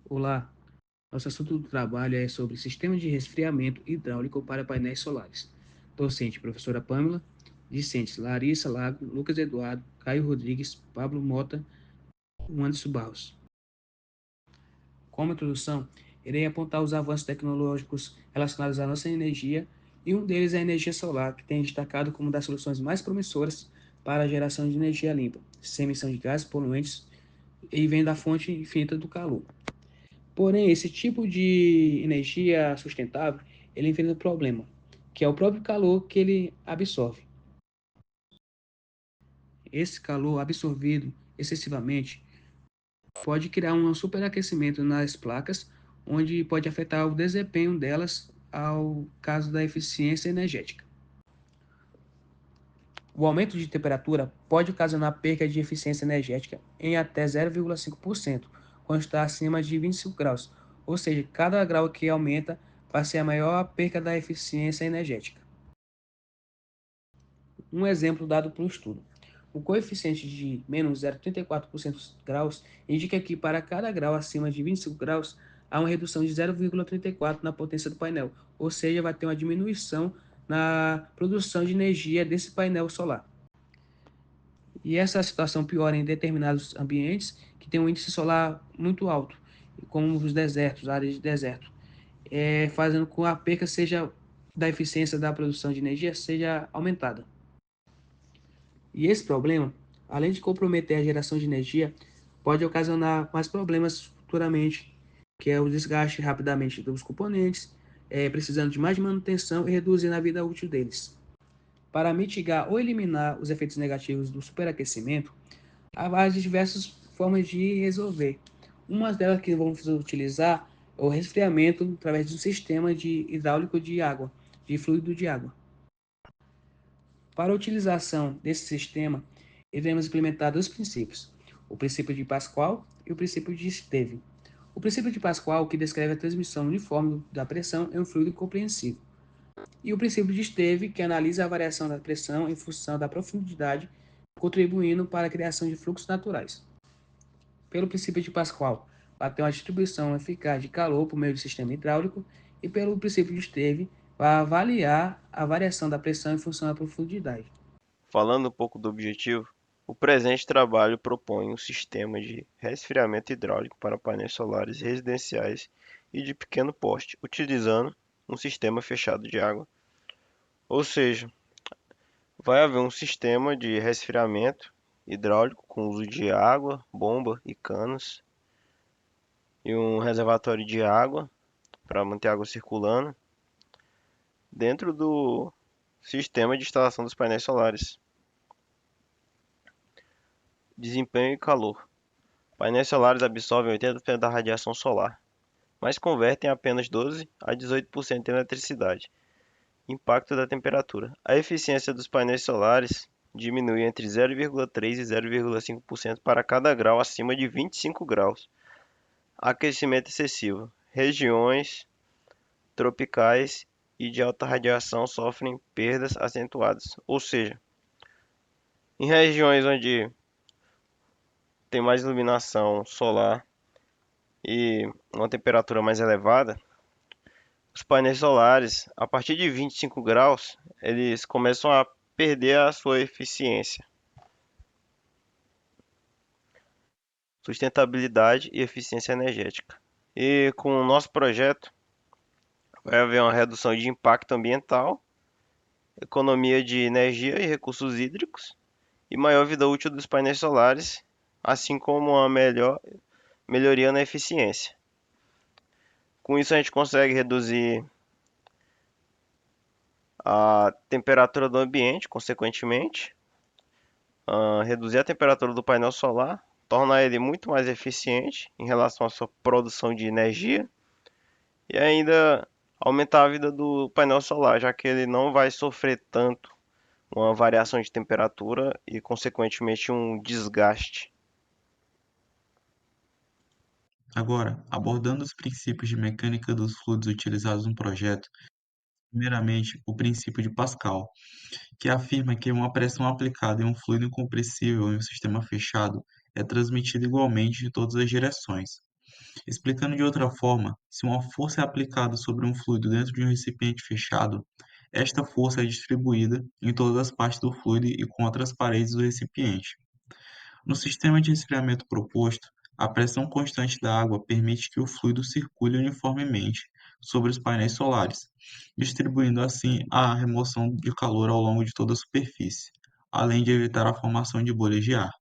Olá, nosso assunto do trabalho é sobre sistema de resfriamento hidráulico para painéis solares. Docente, professora Pâmela. Discentes, Larissa Lago, Lucas Eduardo, Caio Rodrigues, Pablo Mota, Anderson Barros. Como introdução, irei apontar os avanços tecnológicos relacionados à nossa energia, e um deles é a energia solar, que tem destacado como uma das soluções mais promissoras para a geração de energia limpa, sem emissão de gases poluentes e vem da fonte infinita do calor. Porém, esse tipo de energia sustentável, ele enfrenta um problema, que é o próprio calor que ele absorve. Esse calor absorvido excessivamente pode criar um superaquecimento nas placas, onde pode afetar o desempenho delas ao caso da eficiência energética. O aumento de temperatura pode ocasionar perda de eficiência energética em até 0,5%, quando está acima de 25 graus, ou seja, cada grau que aumenta vai ser a maior perda da eficiência energética. Um exemplo dado pelo estudo. O coeficiente de menos 0,34% graus indica que para cada grau acima de 25 graus há uma redução de 0,34 na potência do painel, ou seja, vai ter uma diminuição na produção de energia desse painel solar. E essa situação piora em determinados ambientes que têm um índice solar muito alto, como os desertos, áreas de deserto, fazendo com que a perca seja da eficiência da produção de energia seja aumentada. E esse problema, além de comprometer a geração de energia, pode ocasionar mais problemas futuramente, que é o desgaste rapidamente dos componentes, precisando de mais manutenção e reduzindo a vida útil deles. Para mitigar ou eliminar os efeitos negativos do superaquecimento, há várias diversas formas de resolver. Uma delas que vamos utilizar é o resfriamento através de um sistema de hidráulico de água, de fluido de água. Para a utilização desse sistema, iremos implementar dois princípios: o princípio de Pascal e o princípio de Steve. O princípio de Pascal, que descreve a transmissão uniforme da pressão em um fluido compreensível, e o princípio de Steve, que analisa a variação da pressão em função da profundidade, contribuindo para a criação de fluxos naturais. Pelo princípio de Pascal, para ter uma distribuição eficaz de calor por meio do sistema hidráulico, e pelo princípio de Steve, para avaliar a variação da pressão em função da profundidade. Falando um pouco do objetivo, o presente trabalho propõe um sistema de resfriamento hidráulico para painéis solares residenciais e de pequeno porte, utilizando um sistema fechado de água. Ou seja, vai haver um sistema de resfriamento hidráulico com uso de água, bomba e canos, e um reservatório de água para manter a água circulando dentro do sistema de instalação dos painéis solares. Desempenho e calor. Painéis solares absorvem 80% da radiação solar, mas convertem apenas 12 a 18% em eletricidade. Impacto da temperatura. A eficiência dos painéis solares diminui entre 0,3 e 0,5% para cada grau acima de 25 graus. Aquecimento excessivo. Regiões tropicais e de alta radiação sofrem perdas acentuadas, ou seja, em regiões onde tem mais iluminação solar e uma temperatura mais elevada, os painéis solares, a partir de 25 graus, eles começam a perder a sua eficiência, sustentabilidade e eficiência energética. E com o nosso projeto, vai haver uma redução de impacto ambiental, economia de energia e recursos hídricos e maior vida útil dos painéis solares, assim como uma melhoria na eficiência. Com isso, a gente consegue reduzir a temperatura do ambiente, consequentemente, reduzir a temperatura do painel solar, tornar ele muito mais eficiente em relação à sua produção de energia e ainda aumentar a vida do painel solar, já que ele não vai sofrer tanto uma variação de temperatura e, consequentemente, um desgaste. Agora, abordando os princípios de mecânica dos fluidos utilizados no projeto, primeiramente, o princípio de Pascal, que afirma que uma pressão aplicada em um fluido incompressível em um sistema fechado é transmitida igualmente em todas as direções. Explicando de outra forma, se uma força é aplicada sobre um fluido dentro de um recipiente fechado, esta força é distribuída em todas as partes do fluido e contra as paredes do recipiente. No sistema de resfriamento proposto, a pressão constante da água permite que o fluido circule uniformemente sobre os painéis solares, distribuindo assim a remoção de calor ao longo de toda a superfície, além de evitar a formação de bolhas de ar.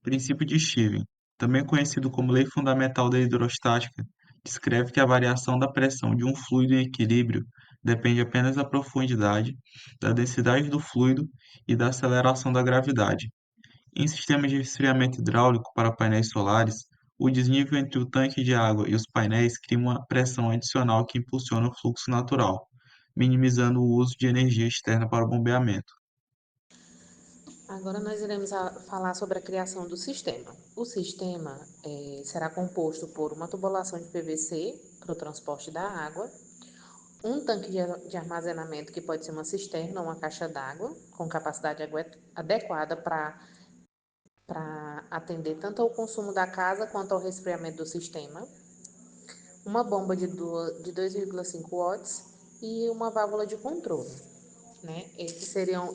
Princípio de Stevens, também conhecido como Lei Fundamental da Hidrostática, descreve que a variação da pressão de um fluido em equilíbrio depende apenas da profundidade, da densidade do fluido e da aceleração da gravidade. Em sistemas de resfriamento hidráulico para painéis solares, o desnível entre o tanque de água e os painéis cria uma pressão adicional que impulsiona o fluxo natural, minimizando o uso de energia externa para o bombeamento. Agora nós iremos falar sobre a criação do sistema. O sistema será composto por uma tubulação de PVC para o transporte da água, um tanque de armazenamento que pode ser uma cisterna ou uma caixa d'água, com capacidade adequada para atender tanto ao consumo da casa quanto ao resfriamento do sistema, uma bomba de 2,5 watts e uma válvula de controle. Né? Esses seriam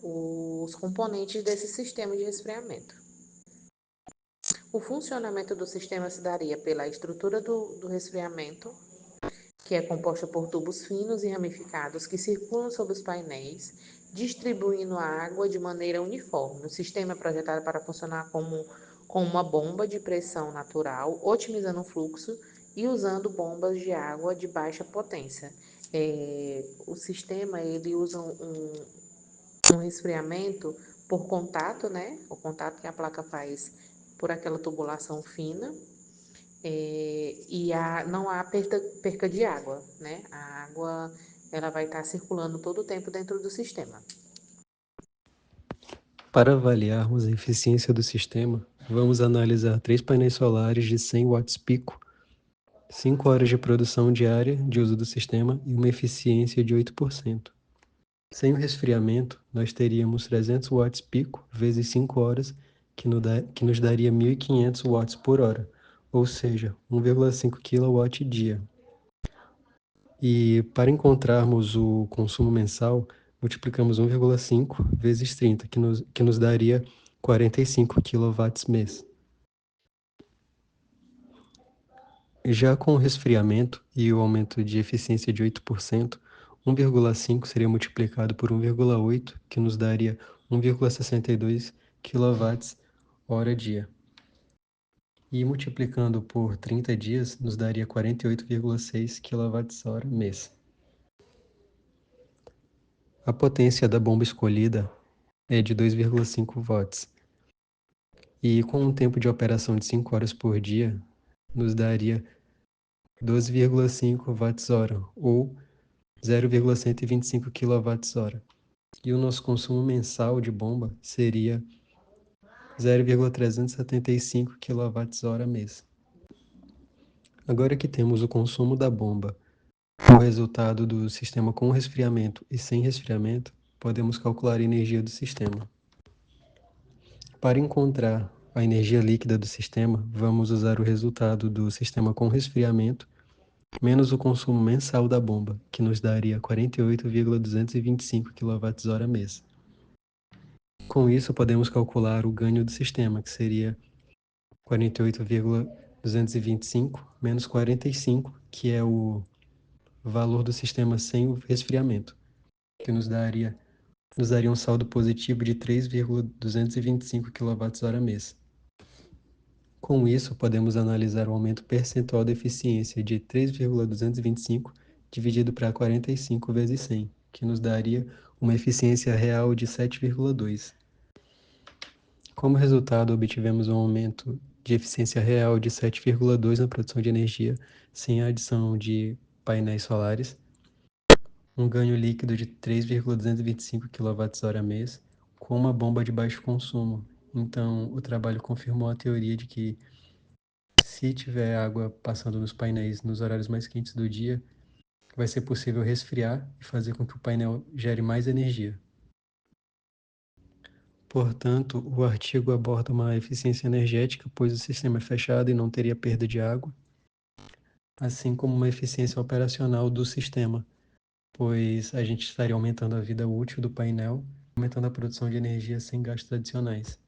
os componentes desse sistema de resfriamento. O funcionamento do sistema se daria pela estrutura do resfriamento, que é composta por tubos finos e ramificados que circulam sobre os painéis, distribuindo a água de maneira uniforme. O sistema é projetado para funcionar com uma bomba de pressão natural, otimizando o fluxo e usando bombas de água de baixa potência. O sistema ele usa um resfriamento por contato, né? O contato que a placa faz por aquela tubulação fina. Não há perca de água, né? A água ela vai estar circulando todo o tempo dentro do sistema. Para avaliarmos a eficiência do sistema, vamos analisar 3 painéis solares de 100 watts pico, 5 horas de produção diária de uso do sistema e uma eficiência de 8%. Sem o resfriamento, nós teríamos 300 watts pico vezes 5 horas, que nos daria 1.500 watts por hora, ou seja, 1,5 kW dia. E para encontrarmos o consumo mensal, multiplicamos 1,5 vezes 30, que nos daria 45 kW mês. Já com o resfriamento e o aumento de eficiência de 8%, 1,5 seria multiplicado por 1,8, que nos daria 1,62 kWh dia. E multiplicando por 30 dias, nos daria 48,6 kWh mês. A potência da bomba escolhida é de 2,5 watts. E com um tempo de operação de 5 horas por dia, nos daria 12,5 watts-hora, ou 0,125 kWh. E o nosso consumo mensal de bomba seria 0,375 kWh mês. Agora que temos o consumo da bomba, o resultado do sistema com resfriamento e sem resfriamento, podemos calcular a energia do sistema. Para encontrar a energia líquida do sistema, vamos usar o resultado do sistema com resfriamento menos o consumo mensal da bomba, que nos daria 48,225 kWh mês. Com isso, podemos calcular o ganho do sistema, que seria 48,225 menos 45, que é o valor do sistema sem o resfriamento, que nos daria um saldo positivo de 3,225 kWh mês. Com isso, podemos analisar o aumento percentual da eficiência de 3,225 dividido para 45 vezes 100, que nos daria uma eficiência real de 7,2. Como resultado, obtivemos um aumento de eficiência real de 7,2 na produção de energia, sem a adição de painéis solares, um ganho líquido de 3,225 kWh mês, com uma bomba de baixo consumo. Então, o trabalho confirmou a teoria de que, se tiver água passando nos painéis nos horários mais quentes do dia, vai ser possível resfriar e fazer com que o painel gere mais energia. Portanto, o artigo aborda uma eficiência energética, pois o sistema é fechado e não teria perda de água, assim como uma eficiência operacional do sistema, pois a gente estaria aumentando a vida útil do painel, aumentando a produção de energia sem gastos adicionais.